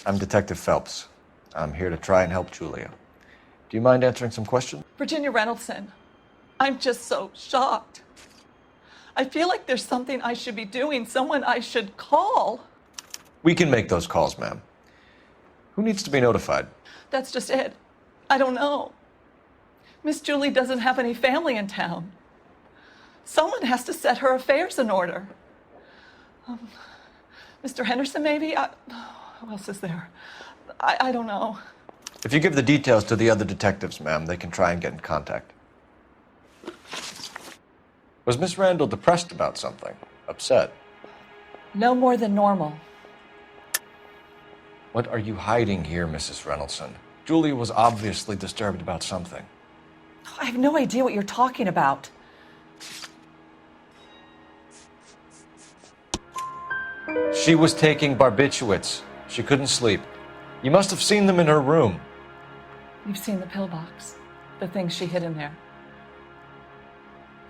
I'm Detective Phelps. I'm here to try and help Julia. Do you mind answering some questions? Virginia Reynoldson, I'm just so shocked. I feel like there's something I should be doing, someone I should call. We can make those calls, ma'am. Who needs to be notified? That's just it. I don't know. Miss Julie doesn't have any family in town. Someone has to set her affairs in order. Mr. Henderson, maybe? Who else is there? I don't know. If you give the details to the other detectives, ma'am, they can try and get in contact. Was Miss Randall depressed about something? Upset? No more than normal. What are you hiding here, Mrs. Reynoldson? Julia was obviously disturbed about something. I have no idea what you're talking about. She was taking barbiturates. She couldn't sleep. You must have seen them in her room. You've seen the pillbox, the things she hid in there.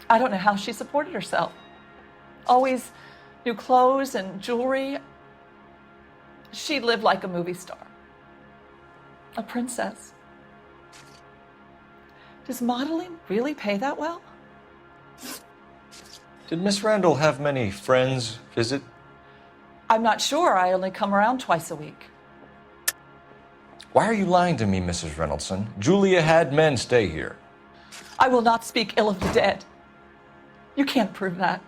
I don't know how she supported herself. Always new clothes and jewelry. She lived like a movie star. A princess. Does modeling really pay that well? Did Miss Randall have many friends visit? I'm not sure. I only come around twice a week. Why are you lying to me, Mrs. Reynoldson? Julia had men stay here. I will not speak ill of the dead. You can't prove that.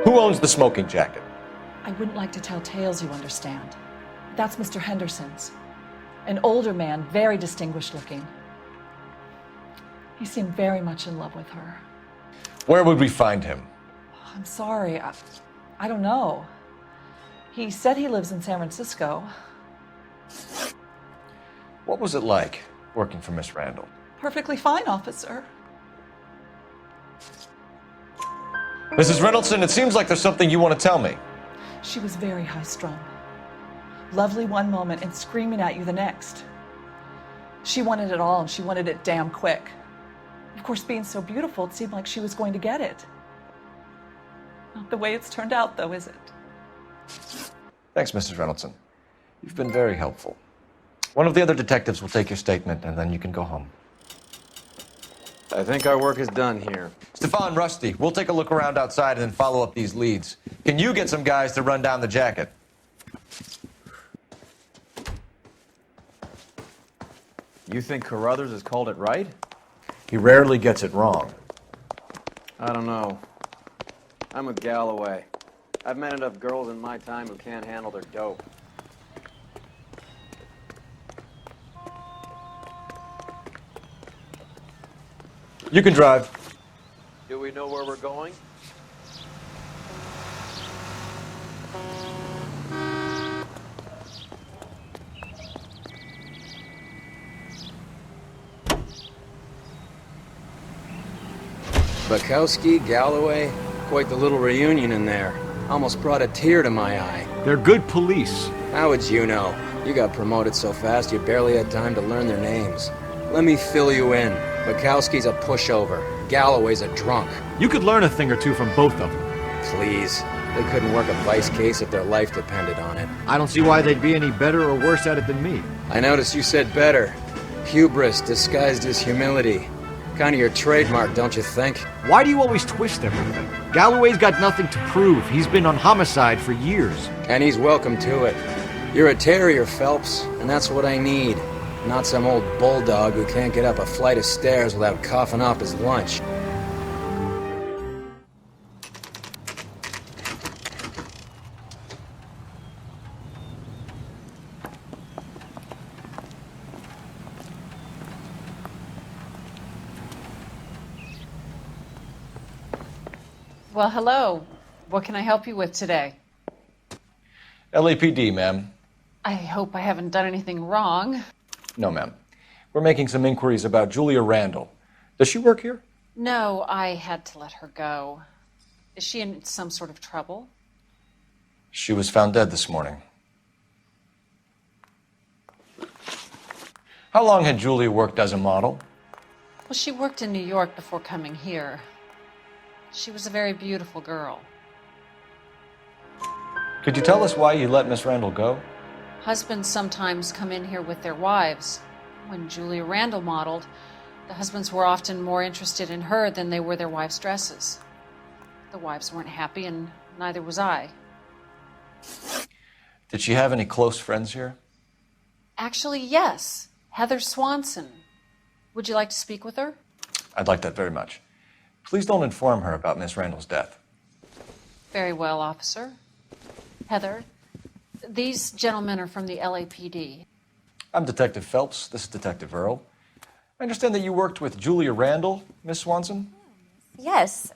Who owns the smoking jacket? I wouldn't like to tell tales, you understand. That's Mr. Henderson's. An older man, very distinguished looking. He seemed very much in love with her. Where would we find him? I'm sorry, I don't know. He said he lives in San Francisco. What was it like working for Miss Randall? Perfectly fine, officer. Mrs. Reynoldson, it seems like there's something you want to tell me. She was very high-strung. Lovely one moment and screaming at you the next. She wanted it all, and she wanted it damn quick. Of course, being so beautiful, it seemed like she was going to get it. Not the way it's turned out, though, is it? Thanks, Mrs. Reynoldson. You've been very helpful. One of the other detectives will take your statement, and then you can go home. I think our work is done here. Stefan, Rusty, we'll take a look around outside and then follow up these leads. Can you get some guys to run down the jacket? You think Carruthers has called it right? He rarely gets it wrong. I don't know. I'm with Galloway. I've met enough girls in my time who can't handle their dope. You can drive. Do we know where we're going? Bukowski, Galloway, quite the little reunion in there. Almost brought a tear to my eye. They're good police. How would you know? You got promoted so fast you barely had time to learn their names. Let me fill you in. Bukowski's a pushover. Galloway's a drunk. You could learn a thing or two from both of them. Please. They couldn't work a vice case if their life depended on it. I don't see why they'd be any better or worse at it than me. I noticed you said better. Hubris disguised as humility. Kind of your trademark, don't you think? Why do you always twist everything? Galloway's got nothing to prove. He's been on homicide for years. And he's welcome to it. You're a terrier, Phelps, and that's what I need. Not some old bulldog who can't get up a flight of stairs without coughing off his lunch. Well, hello. What can I help you with today? LAPD, ma'am. I hope I haven't done anything wrong. No, ma'am. We're making some inquiries about Julia Randall. Does she work here? No, I had to let her go. Is she in some sort of trouble? She was found dead this morning. How long had Julia worked as a model? Well, she worked in New York before coming here. She was a very beautiful girl. Could you tell us why you let Miss Randall go? Husbands sometimes come in here with their wives. When Julia Randall modeled, the husbands were often more interested in her than they were their wives' dresses. The wives weren't happy, and neither was I. Did she have any close friends here? Actually, yes. Heather Swanson. Would you like to speak with her? I'd like that very much. Please don't inform her about Miss Randall's death. Very well, officer. Heather, these gentlemen are from the LAPD. I'm Detective Phelps. This is Detective Earl. I understand that you worked with Julia Randall, Miss Swanson? Yes.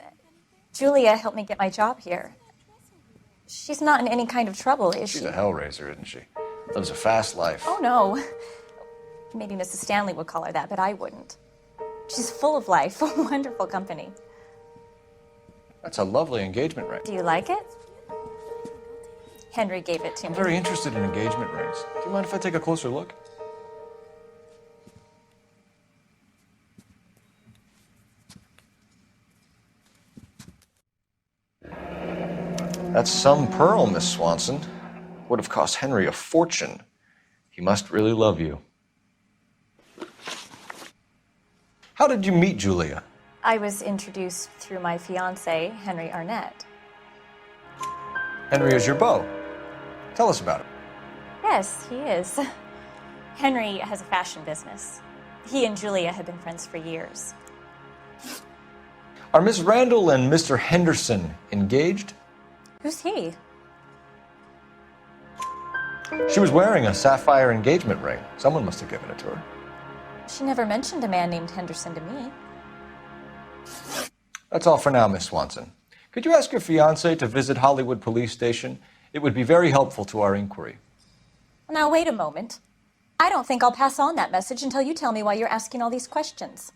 Julia helped me get my job here. She's not in any kind of trouble, is she? She's a hellraiser, isn't she? Lives a fast life. Oh, no. Maybe Mrs. Stanley would call her that, but I wouldn't. She's full of life, a wonderful company. That's a lovely engagement ring. Do you like it? Henry gave it to I'm me. very interested in engagement rings. Do you mind if I take a closer look? That's some pearl, Miss Swanson. Would have cost Henry a fortune. He must really love you. How did you meet Julia? I was introduced through my fiancé, Henry Arnett. Henry is your beau. Tell us about it. Yes, he is. Henry has a fashion business. He and Julia have been friends for years. Are Miss Randall and Mr. Henderson engaged? Who's he? She was wearing a sapphire engagement ring. Someone must have given it to her. She never mentioned a man named Henderson to me. That's all for now, Miss Swanson. Could you ask your fiancé to visit Hollywood Police Station? It would be very helpful to our inquiry. Now, wait a moment. I don't think I'll pass on that message until you tell me why you're asking all these questions.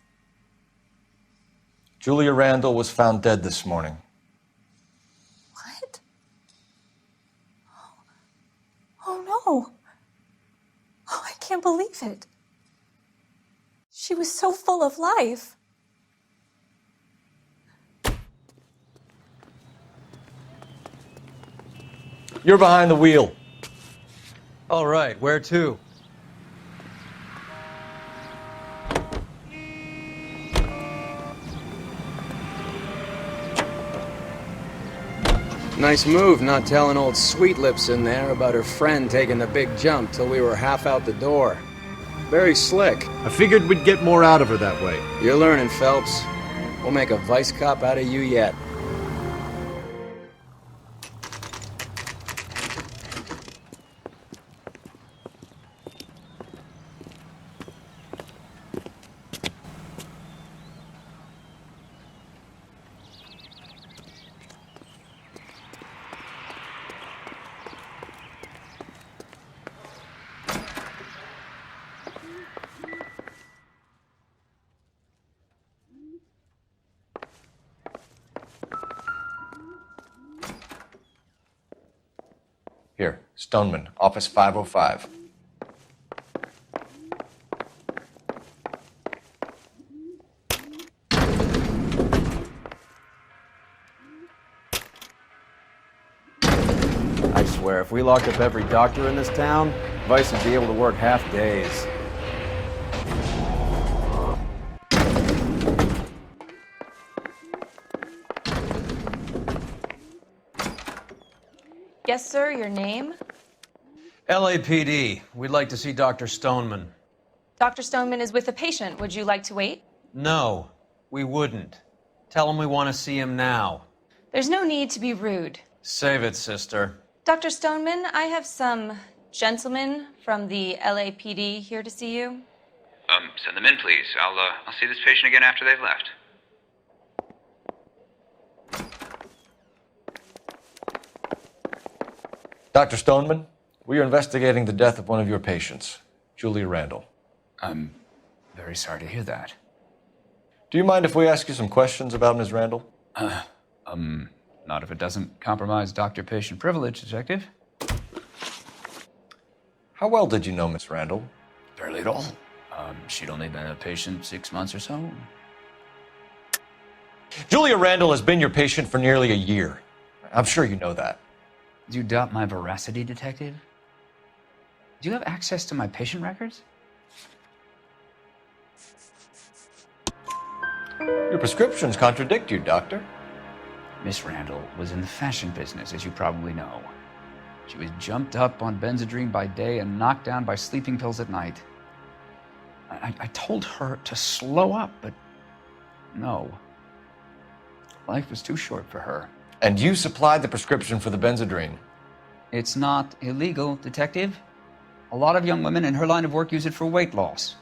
Julia Randall was found dead this morning. What? Oh, no. Oh, I can't believe it. She was so full of life. You're behind the wheel. All right, where to? Nice move not telling old Sweet Lips in there about her friend taking the big jump till we were half out the door. Very slick. I figured we'd get more out of her that way. You're learning, Phelps. We'll make a vice cop out of you yet. Here, Stoneman, office 505. I swear, if we locked up every doctor in this town, Vice would be able to work half days. Yes, sir, your name? LAPD. We'd like to see Dr. Stoneman. Dr. Stoneman is with a patient. Would you like to wait? No, we wouldn't. Tell him we want to see him now. There's no need to be rude. Save it, sister. Dr. Stoneman, I have some gentlemen from the LAPD here to see you. Send them in, please. I'll see this patient again after they've left. Dr. Stoneman, we are investigating the death of one of your patients, Julia Randall. I'm very sorry to hear that. Do you mind if we ask you some questions about Ms. Randall? Not if it doesn't compromise doctor-patient privilege, Detective. How well did you know Miss Randall? Barely at all. She'd only been a patient 6 months or so. Julia Randall has been your patient for nearly a year. I'm sure you know that. Do you doubt my veracity, detective? Do you have access to my patient records? Your prescriptions contradict you, Doctor. Miss Randall was in the fashion business, as you probably know. She was jumped up on Benzedrine by day and knocked down by sleeping pills at night. I told her to slow up, but no. Life was too short for her. And you supplied the prescription for the Benzedrine. It's not illegal, detective. A lot of young women in her line of work use it for weight loss.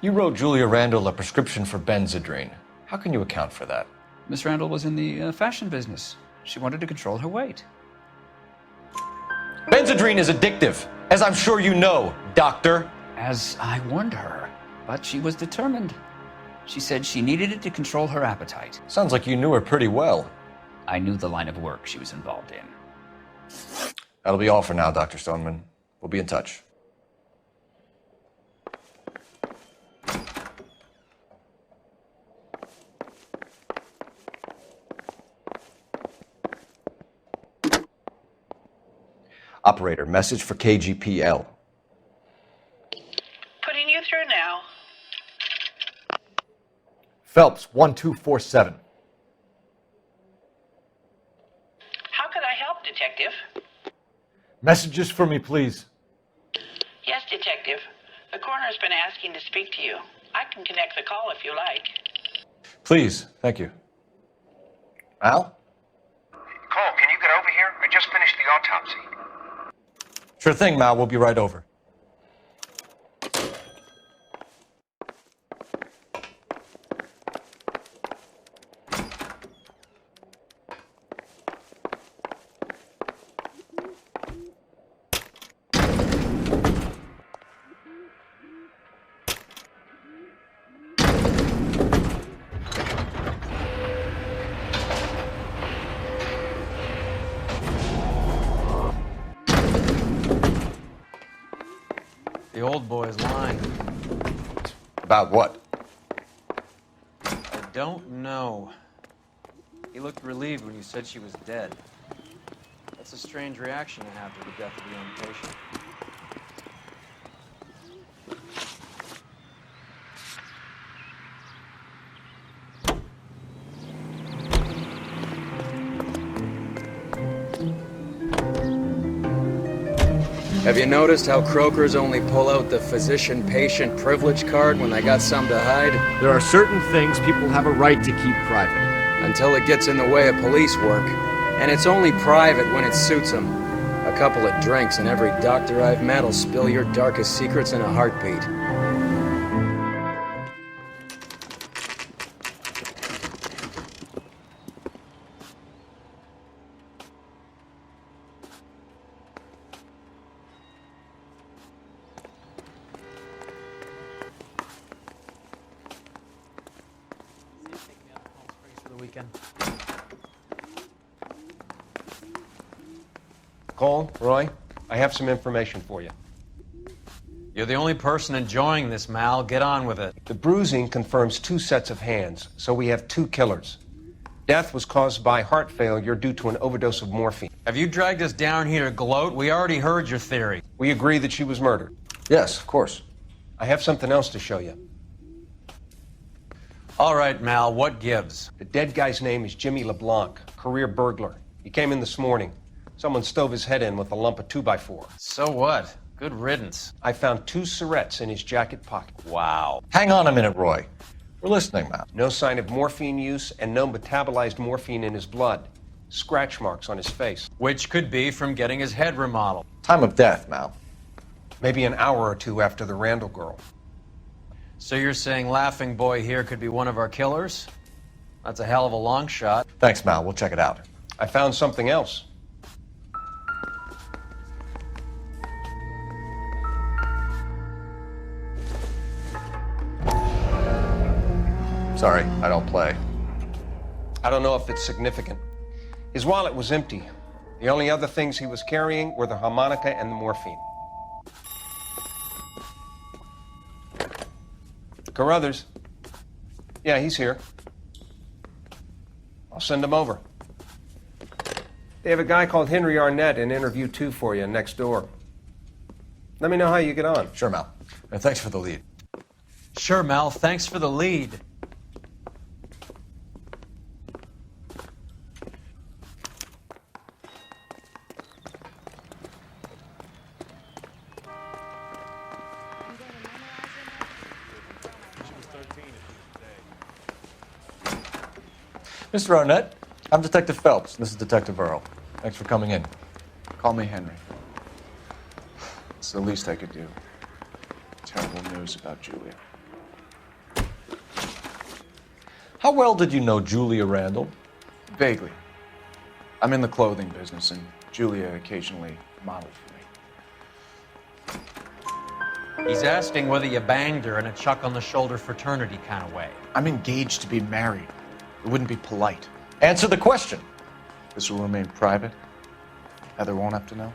You wrote Julia Randall a prescription for Benzedrine. How can you account for that? Miss Randall was in the fashion business. She wanted to control her weight. Benzedrine is addictive, as I'm sure you know, Doctor. As I warned her, but she was determined. She said she needed it to control her appetite. Sounds like you knew her pretty well. I knew the line of work she was involved in. That'll be all for now, Dr. Stoneman. We'll be in touch. Operator, message for KGPL. Putting you through now. Phelps, 1247. How could I help, Detective? Messages for me, please. Yes, Detective. The coroner's been asking to speak to you. I can connect the call if you like. Please, thank you. Al? Cole, can you get over here? I just finished the autopsy. Sure thing, Mal. We'll be right over. The old boy's lying. About what? I don't know. He looked relieved when you said she was dead. That's a strange reaction to have to the death of your own patient. Have you noticed how Croakers only pull out the physician-patient privilege card when they got something to hide? There are certain things people have a right to keep private. Until it gets in the way of police work. And it's only private when it suits them. A couple of drinks and every doctor I've met will spill your darkest secrets in a heartbeat. Cole, Roy, I have some information for you. You're the only person enjoying this, Mal. Get on with it. The bruising confirms 2 sets of hands, so we have 2 killers. Death was caused by heart failure due to an overdose of morphine. Have you dragged us down here to gloat? We already heard your theory. We agree that she was murdered. Yes, of course. I have something else to show you. All right, Mal, what gives? The dead guy's name is Jimmy LeBlanc, career burglar. He came in this morning. Someone stove his head in with a lump of 2x4. So what? Good riddance. I found 2 syrettes in his jacket pocket. Wow. Hang on a minute, Roy. We're listening, Mal. No sign of morphine use and no metabolized morphine in his blood. Scratch marks on his face. Which could be from getting his head remodeled. Time of death, Mal. Maybe an hour or 2 after the Randall girl. So you're saying Laughing Boy here could be one of our killers? That's a hell of a long shot. Thanks, Mal. We'll check it out. I found something else. Sorry, I don't play. I don't know if it's significant. His wallet was empty. The only other things he was carrying were the harmonica and the morphine. Carruthers. Yeah, he's here. I'll send him over. They have a guy called Henry Arnett in interview 2 for you next door. Let me know how you get on. Sure, Mal. And thanks for the lead. Sure, Mel. Thanks for the lead. Mr. Arnett, I'm Detective Phelps. This is Detective Earl. Thanks for coming in. Call me Henry. It's the least I could do. Terrible news about Julia. How well did you know Julia Randall? Vaguely. I'm in the clothing business, and Julia occasionally modeled for me. He's asking whether you banged her in a chuck-on-the-shoulder fraternity kind of way. I'm engaged to be married. It wouldn't be polite. Answer the question. This will remain private? Heather won't have to know?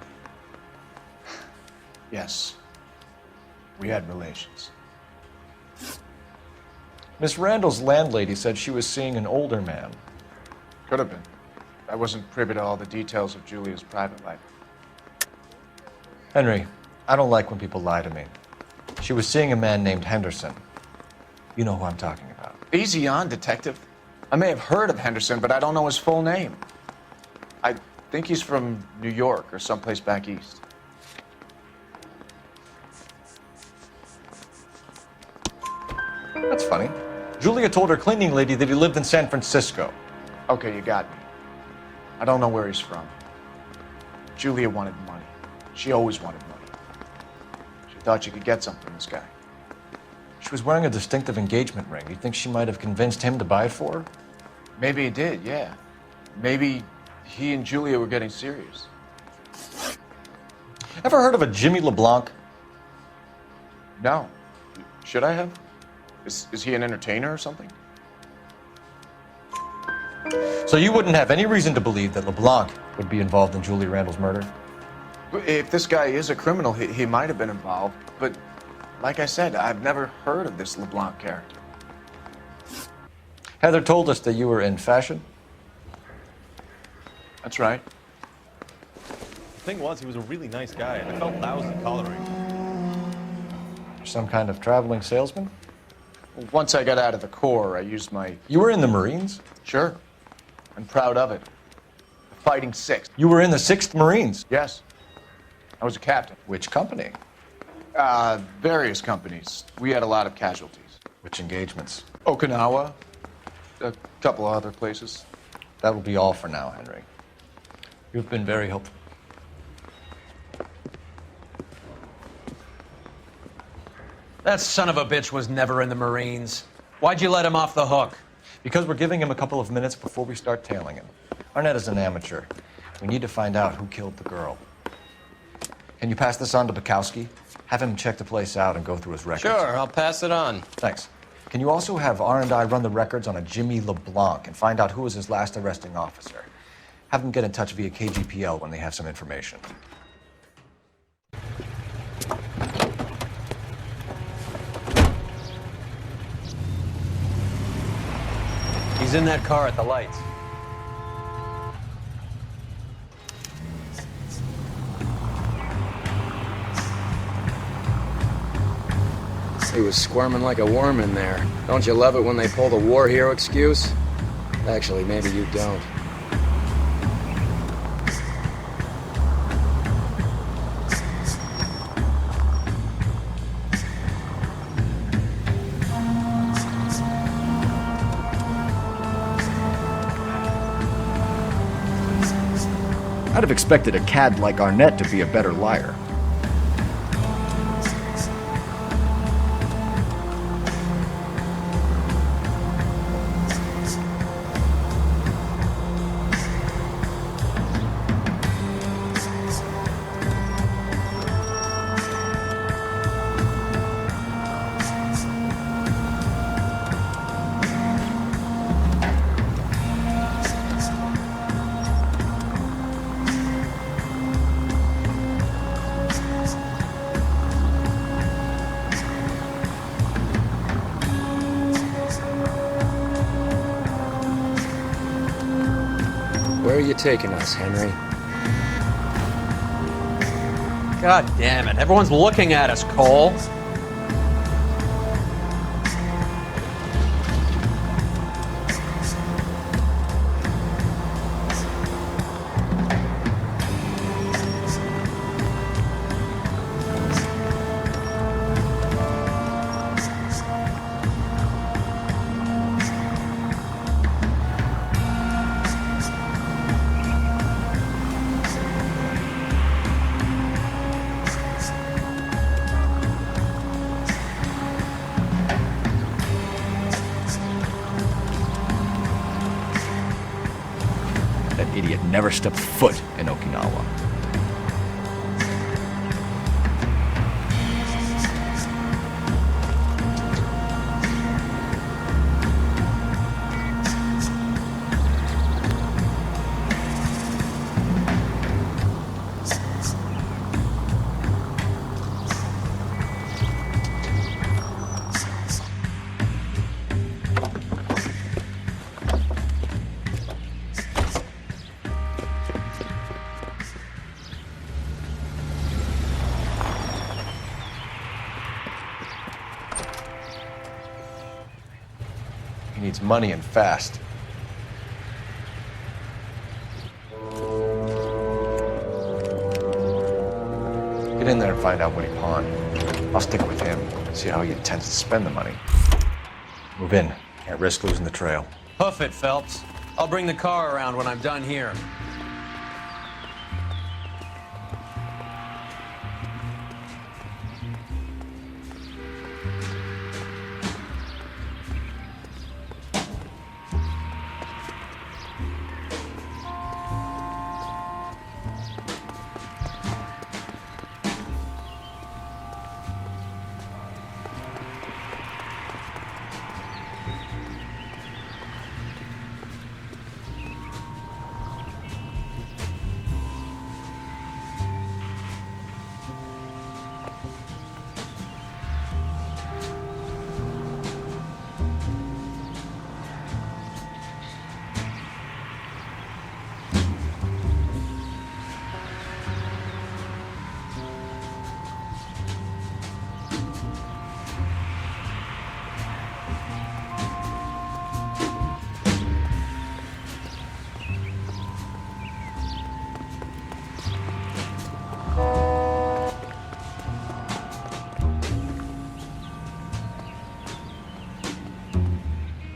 Yes. We had relations. Miss Randall's landlady said she was seeing an older man. Could have been. I wasn't privy to all the details of Julia's private life. Henry, I don't like when people lie to me. She was seeing a man named Henderson. You know who I'm talking about. Easy on, Detective. I may have heard of Henderson, but I don't know his full name. I think he's from New York or someplace back east. That's funny. Julia told her cleaning lady that he lived in San Francisco. Okay, you got me. I don't know where he's from. Julia wanted money. She always wanted money. She thought she could get something from this guy. She was wearing a distinctive engagement ring. You think she might have convinced him to buy it for her? Maybe he did, yeah. Maybe he and Julia were getting serious. Ever heard of a Jimmy LeBlanc? No. Should I have? Is he an entertainer or something? So you wouldn't have any reason to believe that LeBlanc would be involved in Julia Randall's murder? If this guy is a criminal, he might have been involved. But like I said, I've never heard of this LeBlanc character. Heather told us that you were in fashion. That's right. The thing was, he was a really nice guy, and I felt lousy collaring. Some kind of traveling salesman? Once I got out of the Corps, I used my... You were in the Marines? Sure. I'm proud of it. The Fighting Sixth. You were in the 6th Marines? Yes. I was a captain. Which company? Various companies. We had a lot of casualties. Which engagements? Okinawa. A couple of other places. That will be all for now, Henry. You've been very helpful. That son of a bitch was never in the Marines. Why'd you let him off the hook? Because we're giving him a couple of minutes before we start tailing him. Arnett is an amateur. We need to find out who killed the girl. Can you pass this on to Bukowski? Have him check the place out and go through his records. Sure, I'll pass it on. Thanks. Can you also have R&I run the records on a Jimmy LeBlanc and find out who was his last arresting officer? Have them get in touch via KGPL when they have some information. He's in that car at the lights. He was squirming like a worm in there. Don't you love it when they pull the war hero excuse? Actually, maybe you don't. I'd have expected a cad like Arnett to be a better liar. Where are you taking us, Henry? God damn it. Everyone's looking at us, Cole. That idiot never stepped foot in Okinawa. He needs money and fast. Get in there and find out what he pawned. I'll stick with him, see how he intends to spend the money. Move in. Can't risk losing the trail. Hoof it, Phelps. I'll bring the car around when I'm done here.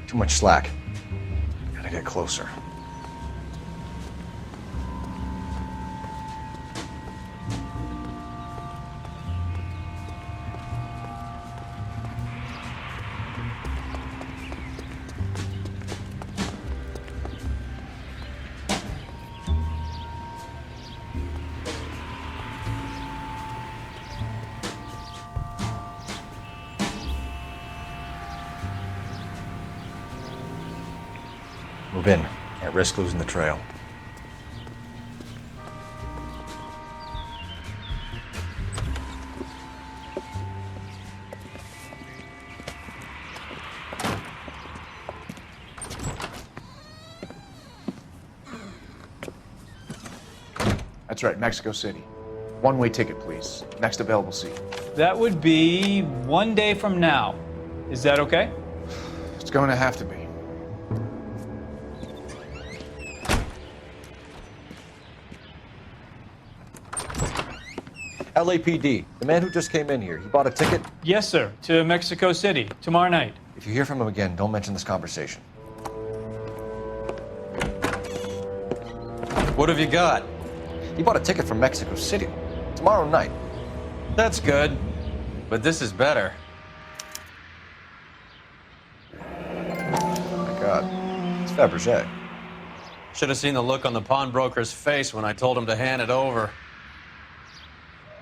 Too much slack. Gotta get closer. Move in. Can't risk losing the trail. That's right, Mexico City. One-way ticket, please. Next available seat. That would be 1 day from now. Is that okay? It's going to have to be. LAPD, the man who just came in here, he bought a ticket? Yes, sir. To Mexico City, tomorrow night. If you hear from him again, don't mention this conversation. What have you got? He bought a ticket from Mexico City. Tomorrow night. That's good. But this is better. Oh my God. It's Fabergé. Should have seen the look on the pawnbroker's face when I told him to hand it over.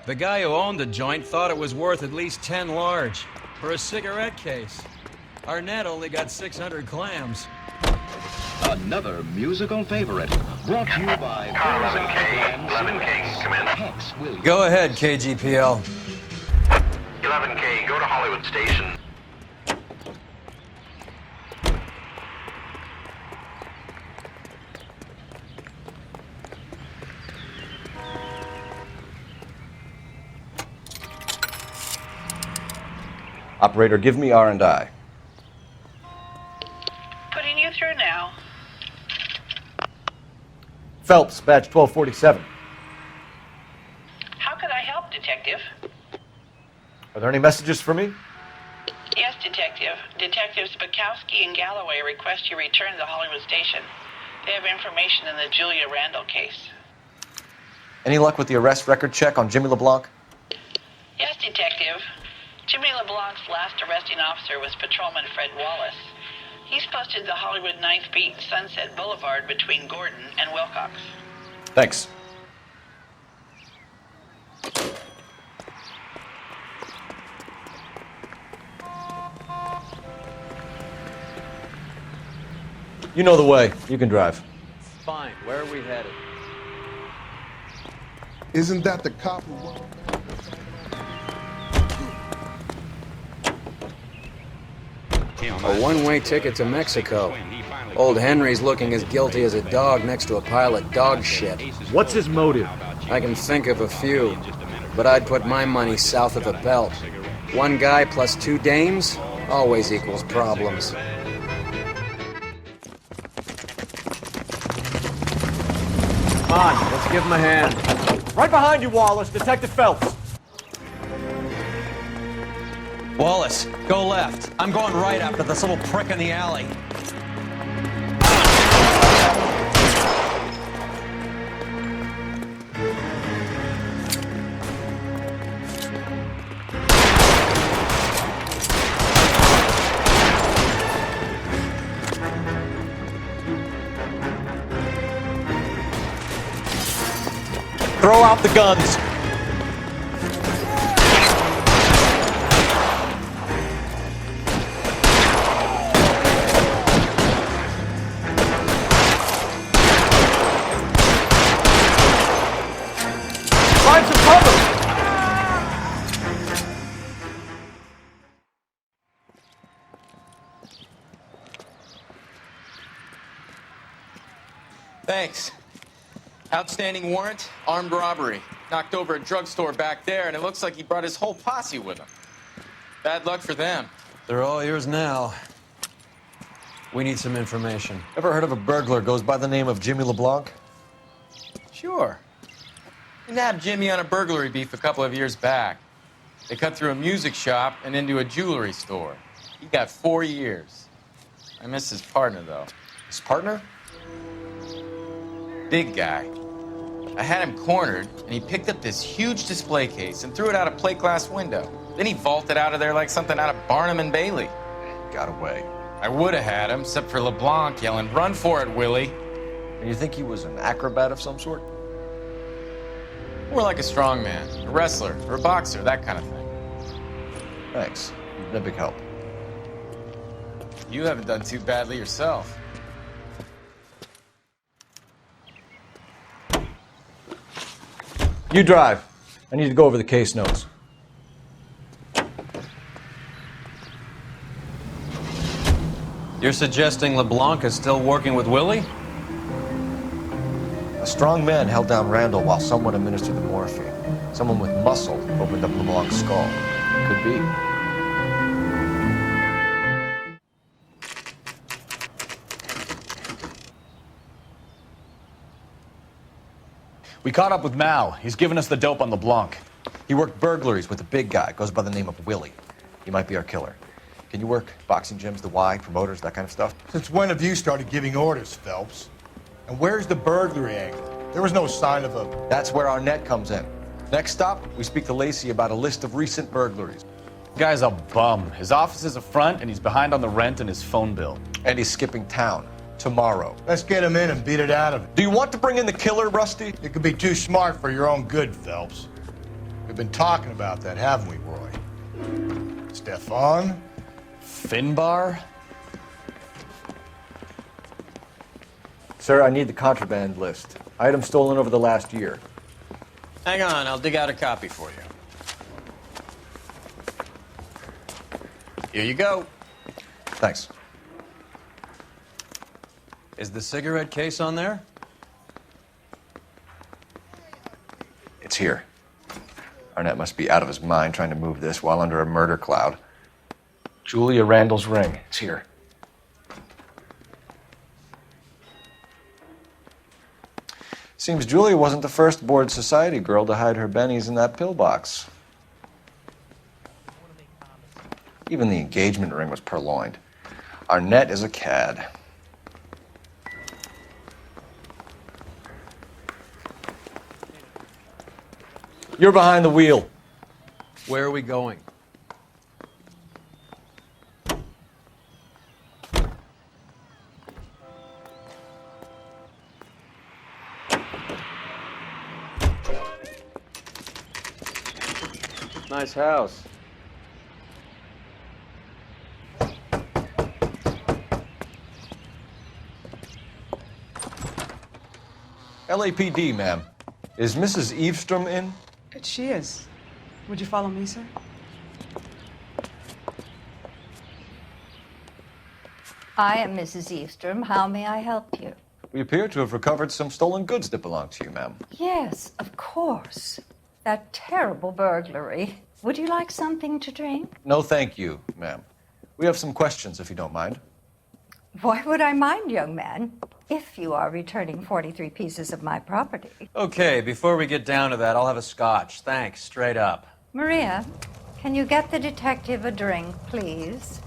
The guy who owned the joint thought it was worth at least 10 large for a cigarette case. Arnett only got 600 clams. Another musical favorite, brought to you by 11K, come in. Go ahead, KGPL. 11K, go to Hollywood Station. Operator, give me R&I. Putting you through now. Phelps, badge 1247. How could I help, Detective? Are there any messages for me? Yes, Detective. Detectives Bukowski and Galloway request you return to the Hollywood station. They have information in the Julia Randall case. Any luck with the arrest record check on Jimmy LeBlanc? Yes, Detective. Jimmy LeBlanc's last arresting officer was Patrolman Fred Wallace. He's posted the Hollywood 9th Beat Sunset Boulevard between Gordon and Wilcox. Thanks. You know the way. You can drive. Fine. Where are we headed? Isn't that the cop who... A one-way ticket to Mexico. Old Henry's looking as guilty as a dog next to a pile of dog shit. What's his motive? I can think of a few, but I'd put my money south of the belt. One guy plus two dames always equals problems. Come on, let's give him a hand. Right behind you, Wallace. Detective Phelps. Wallace, go left. I'm going right after this little prick in the alley. Throw out the guns. Find some cover. Thanks. Outstanding warrant, armed robbery. Knocked over a drugstore back there, and it looks like he brought his whole posse with him. Bad luck for them. They're all yours now. We need some information. Ever heard of a burglar goes by the name of Jimmy LeBlanc? Sure. We nabbed Jimmy on a burglary beef a couple of years back. They cut through a music shop and into a jewelry store. He got 4 years. I miss his partner, though. His partner? Big guy. I had him cornered, and he picked up this huge display case and threw it out a plate glass window. Then he vaulted out of there like something out of Barnum and Bailey. Got away. I would have had him, except for LeBlanc yelling, "Run for it, Willie!" And you think he was an acrobat of some sort? More like a strongman, a wrestler, or a boxer, that kind of thing. Thanks. You've been a big help. You haven't done too badly yourself. You drive. I need to go over the case notes. You're suggesting LeBlanc is still working with Willie? A strong man held down Randall while someone administered the morphine. Someone with muscle opened up LeBlanc's skull. Could be. We caught up with Mao. He's given us the dope on LeBlanc. He worked burglaries with a big guy. Goes by the name of Willie. He might be our killer. Can you work boxing gyms, the Y, promoters, that kind of stuff? Since when have you started giving orders, Phelps? And where's the burglary angle? There was no sign of a... That's where our net comes in. Next stop, we speak to Lacey about a list of recent burglaries. The guy's a bum. His office is a front, and he's behind on the rent and his phone bill. And he's skipping town. Tomorrow. Let's get him in and beat it out of him. Do you want to bring in the killer, Rusty? It could be too smart for your own good, Phelps. We've been talking about that, haven't we, Roy? Stefan? Finbar? Sir, I need the contraband list. Items stolen over the last year. Hang on, I'll dig out a copy for you. Here you go. Thanks. Is the cigarette case on there? It's here. Arnett must be out of his mind trying to move this while under a murder cloud. Julia Randall's ring. It's here. Seems Julia wasn't the first bored society girl to hide her bennies in that pillbox. Even the engagement ring was purloined. Arnett is a cad. You're behind the wheel. Where are we going? Nice house. LAPD, ma'am. Is Mrs. Eavestrom in? She is. Would you follow me, sir? I am Mrs. Eavestrom. How may I help you? We appear to have recovered some stolen goods that belong to you, ma'am. Yes, of course. That terrible burglary. Would you like something to drink? No, thank you, ma'am. We have some questions, if you don't mind. Why would I mind, young man, if you are returning 43 pieces of my property? Okay, before we get down to that, I'll have a scotch. Thanks, straight up. Maria, can you get the detective a drink, please?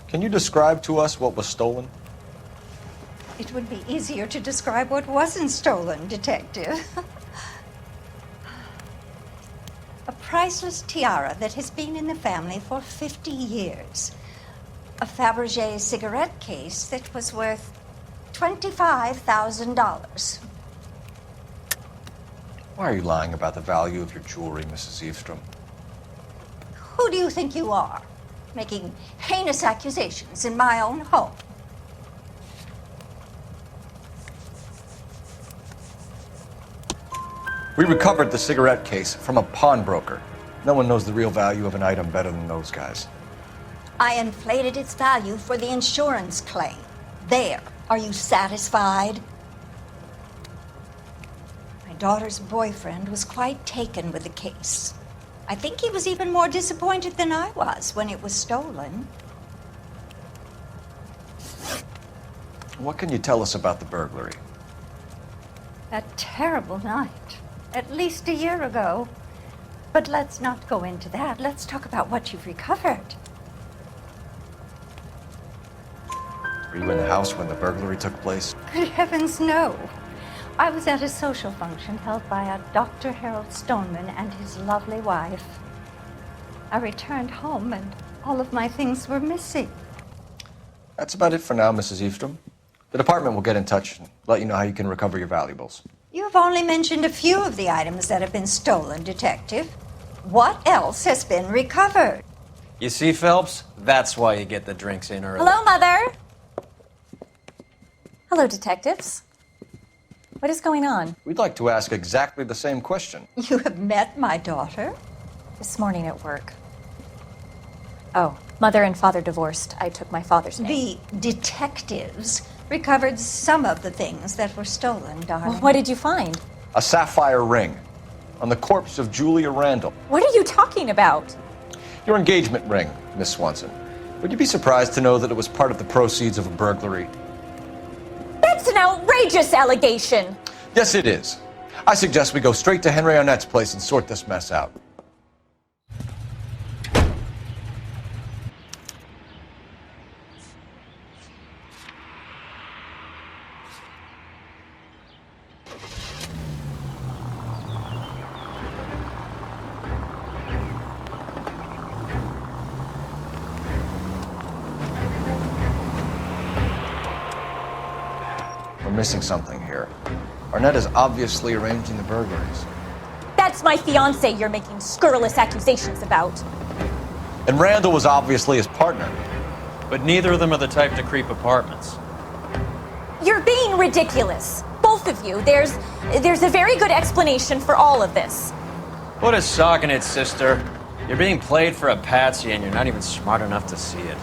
Can you describe to us what was stolen? It would be easier to describe what wasn't stolen, detective. A priceless tiara that has been in the family for 50 years. A Fabergé cigarette case that was worth $25,000. Why are you lying about the value of your jewelry, Mrs. Eavestrom? Who do you think you are, making heinous accusations in my own home? We recovered the cigarette case from a pawnbroker. No one knows the real value of an item better than those guys. I inflated its value for the insurance claim. There. Are you satisfied? My daughter's boyfriend was quite taken with the case. I think he was even more disappointed than I was when it was stolen. What can you tell us about the burglary? That terrible night. At least a year ago. But let's not go into that. Let's talk about what you've recovered. Were you in the house when the burglary took place? Good heavens, no. I was at a social function held by a Dr. Harold Stoneman and his lovely wife. I returned home and all of my things were missing. That's about it for now, Mrs. Eavestrom. The department will get in touch and let you know how you can recover your valuables. You have only mentioned a few of the items that have been stolen, Detective. What else has been recovered? You see, Phelps? That's why you get the drinks in early. Hello, Mother. Hello, detectives. What is going on? We'd like to ask exactly the same question. You have met my daughter? This morning at work. Oh, mother and father divorced. I took my father's name. The detectives recovered some of the things that were stolen, darling. Well, what did you find? A sapphire ring on the corpse of Julia Randall. What are you talking about? Your engagement ring, Miss Swanson. Would you be surprised to know that it was part of the proceeds of a burglary? That's an outrageous allegation! Yes, it is. I suggest we go straight to Henry Arnett's place and sort this mess out. We're missing something here. Arnett is obviously arranging the burglaries. That's my fiance you're making scurrilous accusations about. And Randall was obviously his partner. But neither of them are the type to creep apartments. You're being ridiculous. Both of you. There's a very good explanation for all of this. Put a sock in it, sister. You're being played for a patsy and you're not even smart enough to see it.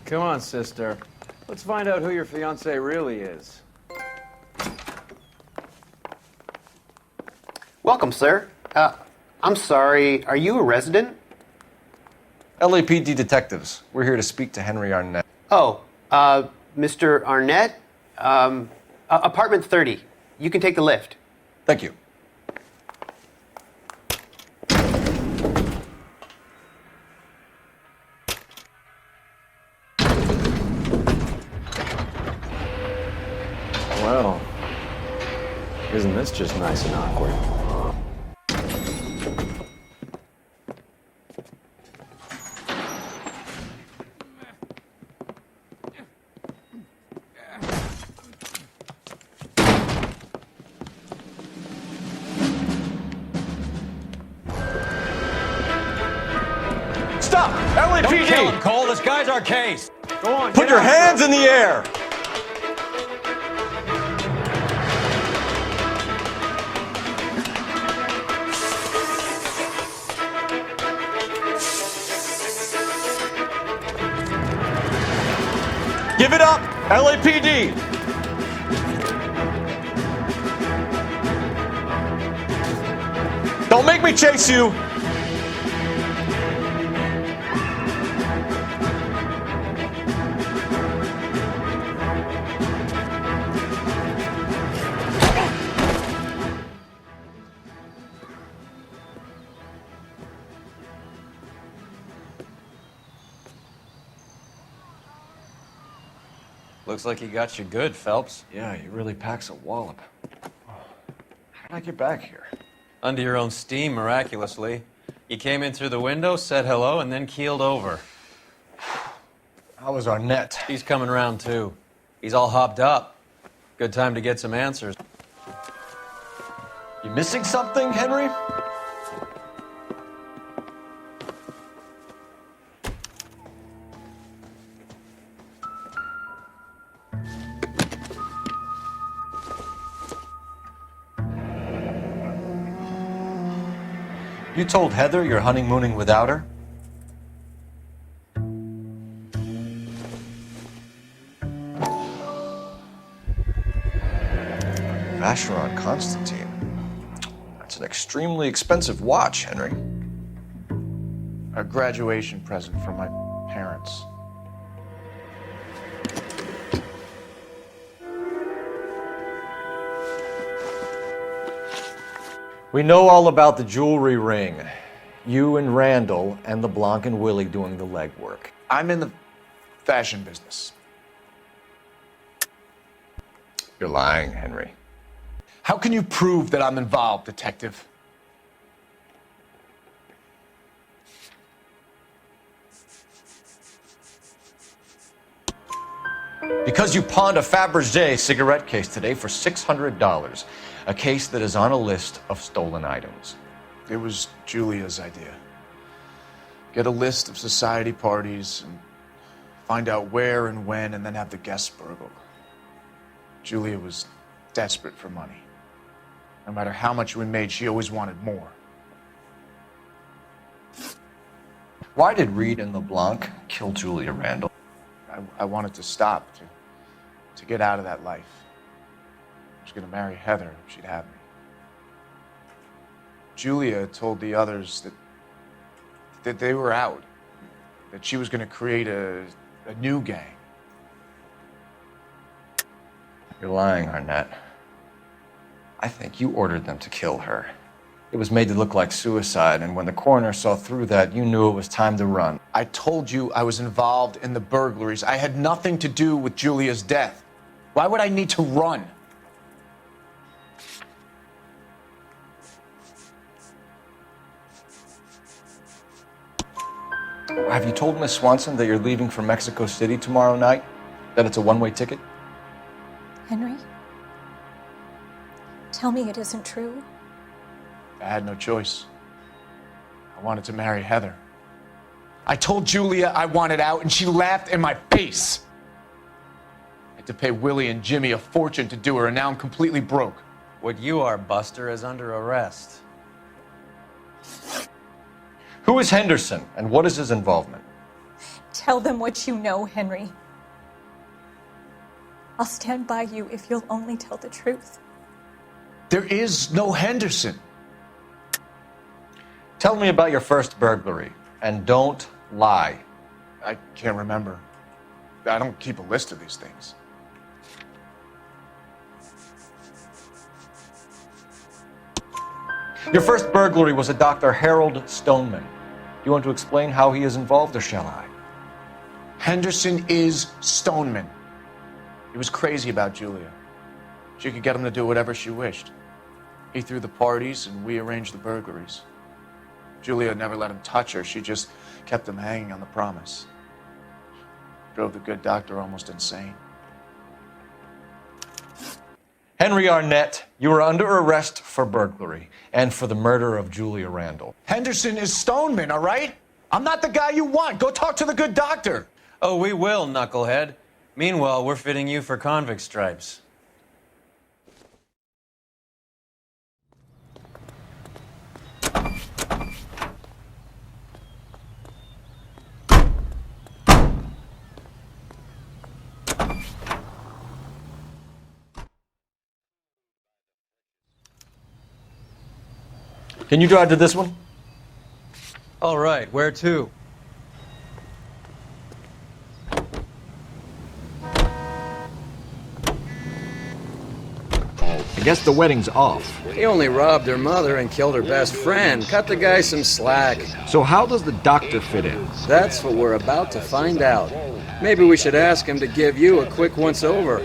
Come on, sister. Let's find out who your fiancé really is. Welcome, sir. I'm sorry, are you a resident? LAPD detectives. We're here to speak to Henry Arnett. Oh, Mr. Arnett? Apartment 30. You can take the lift. Thank you. Well, isn't this just nice and awkward? Stop! LAPD! Don't kill him, Cole. This guy's our case. Go on, Put your hands in the air! Give it up, LAPD! Don't make me chase you! Looks like he got you good, Phelps. Yeah, he really packs a wallop. How did I get back here? Under your own steam, miraculously. You came in through the window, said hello, and then keeled over. How was Arnett? He's coming round, too. He's all hopped up. Good time to get some answers. You missing something, Henry? You told Heather you're honeymooning without her? Vacheron Constantine. That's an extremely expensive watch, Henry. A graduation present from my parents. We know all about the jewelry ring. You and Randall and LeBlanc and Willie doing the legwork. I'm in the fashion business. You're lying, Henry. How can you prove that I'm involved, detective? Because you pawned a Fabergé cigarette case today for $600. A case that is on a list of stolen items. It was Julia's idea. Get a list of society parties and find out where and when and then have the guests burgled. Julia was desperate for money. No matter how much we made, she always wanted more. Why did Reed and LeBlanc kill Julia Randall? I wanted to stop, to get out of that life. I was going to marry Heather if she'd have me. Julia told the others that they were out, that she was going to create a new gang. You're lying, Arnett. I think you ordered them to kill her. It was made to look like suicide, and when the coroner saw through that, you knew it was time to run. I told you I was involved in the burglaries. I had nothing to do with Julia's death. Why would I need to run? Have you told Miss Swanson that you're leaving for Mexico City tomorrow night? That it's a one-way ticket? Henry? Tell me it isn't true. I had no choice. I wanted to marry Heather. I told Julia I wanted out, and she laughed in my face. I had to pay Willie and Jimmy a fortune to do her, and now I'm completely broke. What you are, Buster, is under arrest. Who is Henderson, and what is his involvement? Tell them what you know, Henry. I'll stand by you if you'll only tell the truth. There is no Henderson. Tell me about your first burglary, and don't lie. I can't remember. I don't keep a list of these things. Your first burglary was a Dr. Harold Stoneman. Do you want to explain how he is involved, or shall I? Henderson is Stoneman. He was crazy about Julia. She could get him to do whatever she wished. He threw the parties, and we arranged the burglaries. Julia never let him touch her. She just kept him hanging on the promise. Drove the good doctor almost insane. Henry Arnett, you are under arrest for burglary and for the murder of Julia Randall. Henderson is Stoneman, all right? I'm not the guy you want. Go talk to the good doctor. Oh, we will, knucklehead. Meanwhile, we're fitting you for convict stripes. Can you drive to this one? All right, where to? I guess the wedding's off. He only robbed her mother and killed her best friend. Cut the guy some slack. So how does the doctor fit in? That's what we're about to find out. Maybe we should ask him to give you a quick once-over.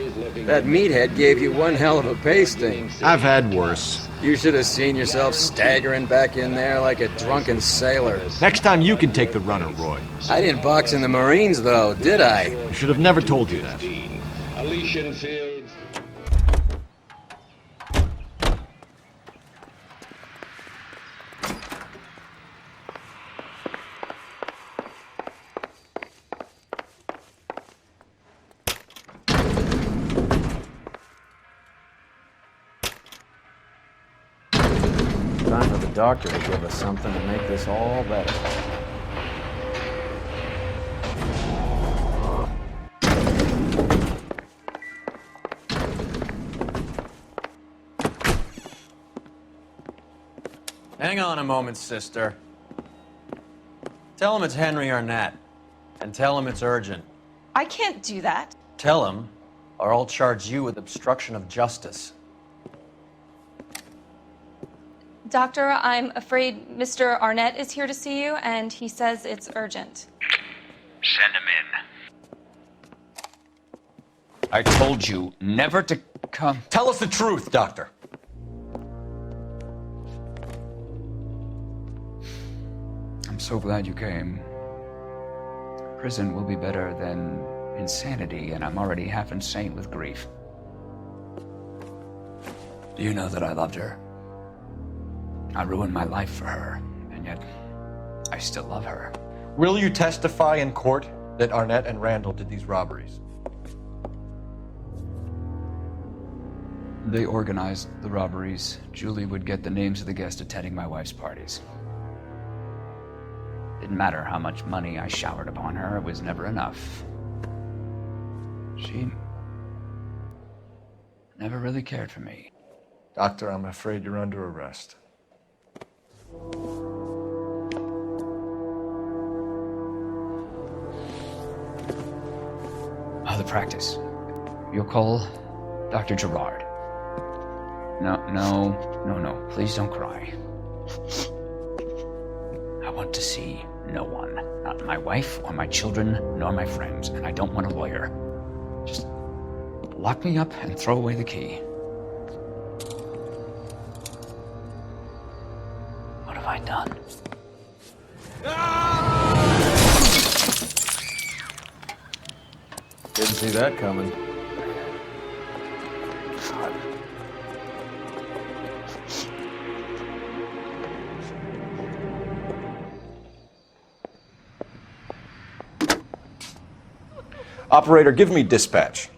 That meathead gave you one hell of a pasting. I've had worse. You should have seen yourself staggering back in there like a drunken sailor. Next time you can take the runner, Roy. I didn't box in the Marines, though, did I? I should have never told you that. Elysian Fields. Time for the doctor to give us something to make this all better. Hang on a moment, sister. Tell him it's Henry Arnett, and tell him it's urgent. I can't do that. Tell him, or I'll charge you with obstruction of justice. Doctor, I'm afraid Mr. Arnett is here to see you, and he says it's urgent. Send him in. I told you never to come. Tell us the truth, Doctor. I'm so glad you came. Prison will be better than insanity, and I'm already half insane with grief. Do you know that I loved her? I ruined my life for her, and yet I still love her. Will you testify in court that Arnett and Randall did these robberies? They organized the robberies. Julie would get the names of the guests attending my wife's parties. Didn't matter how much money I showered upon her, it was never enough. She never really cared for me. Doctor, I'm afraid you're under arrest. The practice. You'll call Dr. Gerard. No. Please don't cry. I want to see no one. Not my wife or my children, nor my friends. And I don't want a lawyer. Just lock me up and throw away the key. What have I done? Didn't see that coming. Operator, give me dispatch.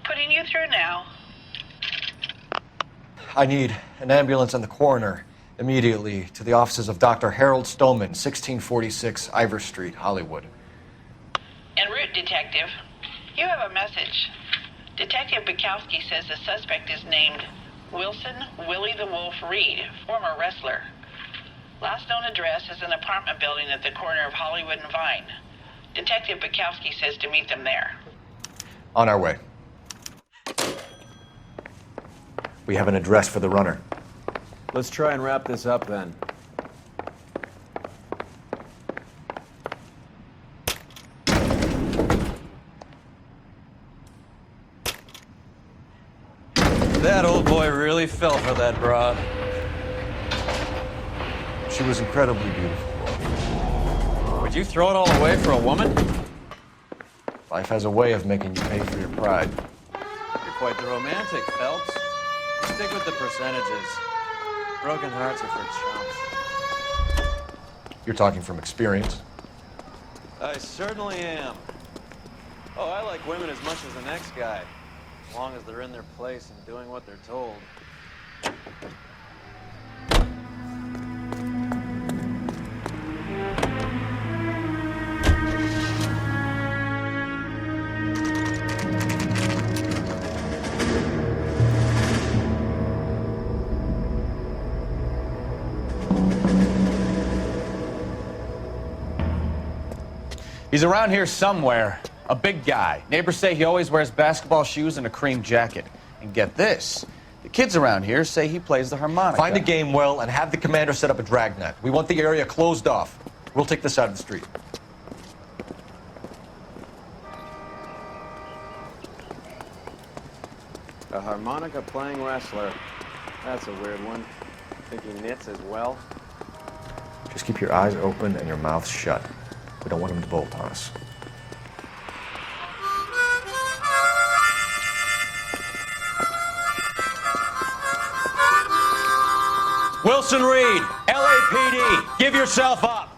Putting you through now. I need an ambulance and the coroner Immediately to the offices of Dr. Harold Stoneman, 1646 Ivor Street, Hollywood. En route, Detective. You have a message. Detective Bukowski says the suspect is named Wilson Willie the Wolf Reed, former wrestler. Last known address is an apartment building at the corner of Hollywood and Vine. Detective Bukowski says to meet them there. On our way. We have an address for the runner. Let's try and wrap this up then. That old boy really fell for that broad. She was incredibly beautiful. Would you throw it all away for a woman? Life has a way of making you pay for your pride. You're quite the romantic, Phelps. Stick with the percentages. Broken hearts are for chumps. You're talking from experience. I certainly am. Oh, I like women as much as the next guy. As long as they're in their place and doing what they're told. He's around here somewhere. A big guy. Neighbors say he always wears basketball shoes and a cream jacket. And get this, the kids around here say he plays the harmonica. Find a game well and have the commander set up a dragnet. We want the area closed off. We'll take this side of the street. A harmonica playing wrestler. That's a weird one. Think he knits as well? Just keep your eyes open and your mouth shut. We don't want him to bolt on us. Wilson Reed, LAPD, give yourself up.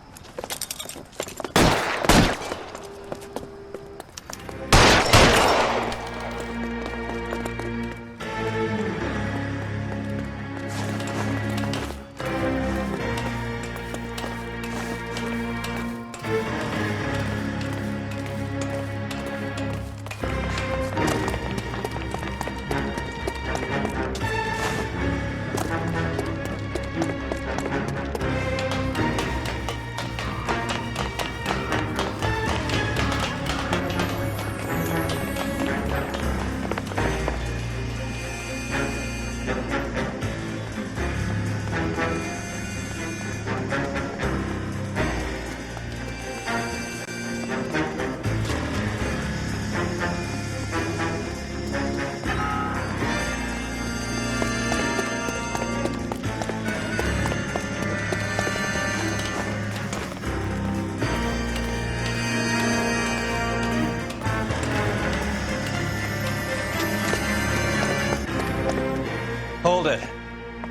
Hold it.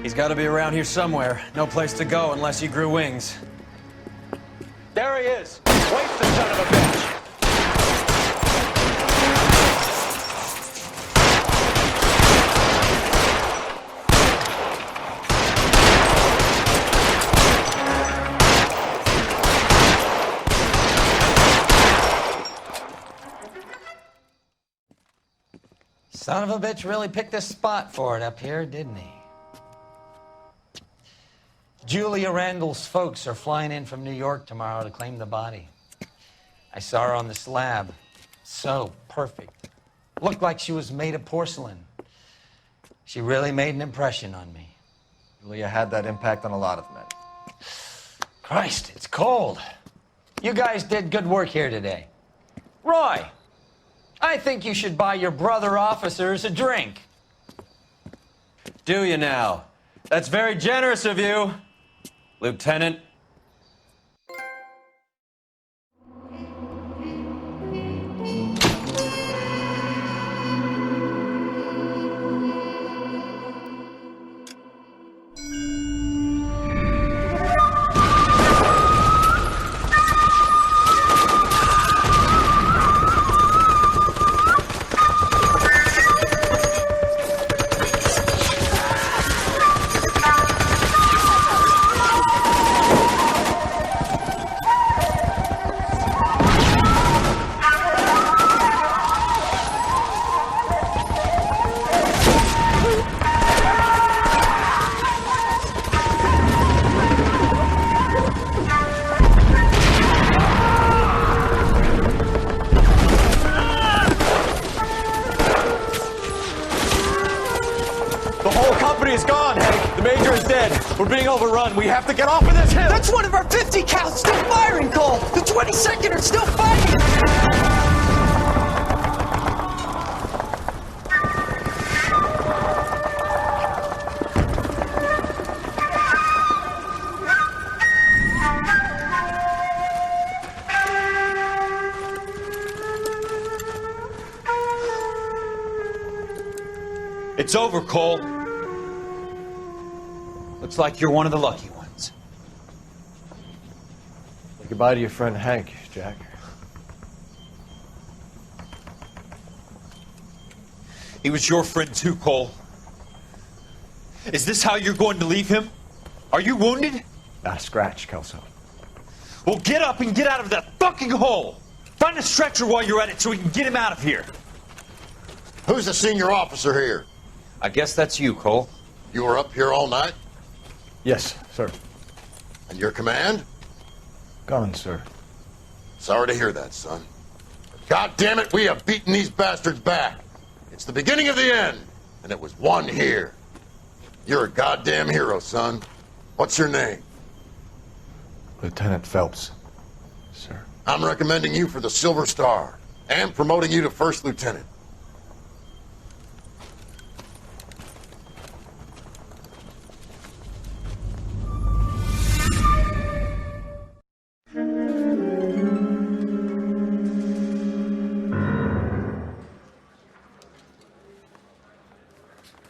He's got to be around here somewhere. No place to go unless he grew wings. There he is! Waste the son of a bitch! Son of a bitch really picked this spot for it up here, didn't he? Julia Randall's folks are flying in from New York tomorrow to claim the body. I saw her on the slab. So perfect. Looked like she was made of porcelain. She really made an impression on me. Julia had that impact on a lot of men. Christ, it's cold. You guys did good work here today. Roy, I think you should buy your brother officers a drink. Do you now? That's very generous of you, Lieutenant. is gone, Hank. The Major is dead. We're being overrun. We have to get off of this hill. That's one of our 50 cal still firing, Cole. The 22nd are still fighting. It's over, Cole. Looks like you're one of the lucky ones. Say goodbye to your friend Hank, Jack. He was your friend too, Cole. Is this how you're going to leave him? Are you wounded? Not a scratch, Kelso. Well, get up and get out of that fucking hole! Find a stretcher while you're at it so we can get him out of here. Who's the senior officer here? I guess that's you, Cole. You were up here all night? Yes, sir. And your command? Gone, sir. Sorry to hear that, son. God damn it, we have beaten these bastards back. It's the beginning of the end, and it was one here. You're a goddamn hero, son. What's your name? Lieutenant Phelps, sir. I'm recommending you for the Silver Star and promoting you to First Lieutenant.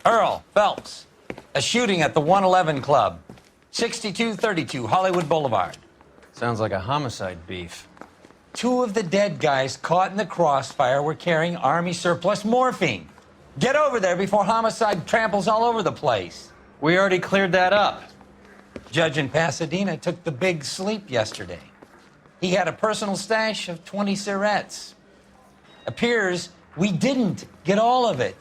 Earl Phelps, a shooting at the 111 Club, 6232 Hollywood Boulevard. Sounds like a homicide beef. 2 of the dead guys caught in the crossfire were carrying Army surplus morphine. Get over there before homicide tramples all over the place. We already cleared that up. Judge in Pasadena took the big sleep yesterday. He had a personal stash of 20 cigarettes. Appears we didn't get all of it.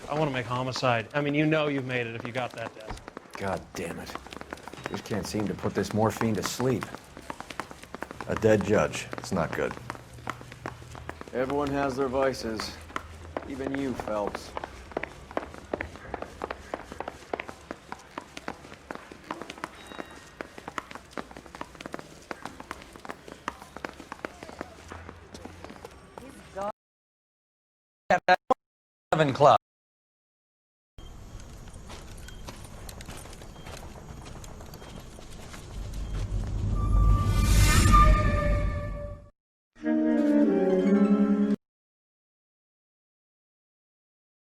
I want to make homicide. I mean, you know you've made it if you got that desk. God damn it. Just can't seem to put this morphine to sleep. A dead judge. It's not good. Everyone has their vices. Even you, Phelps. At that 111 Club.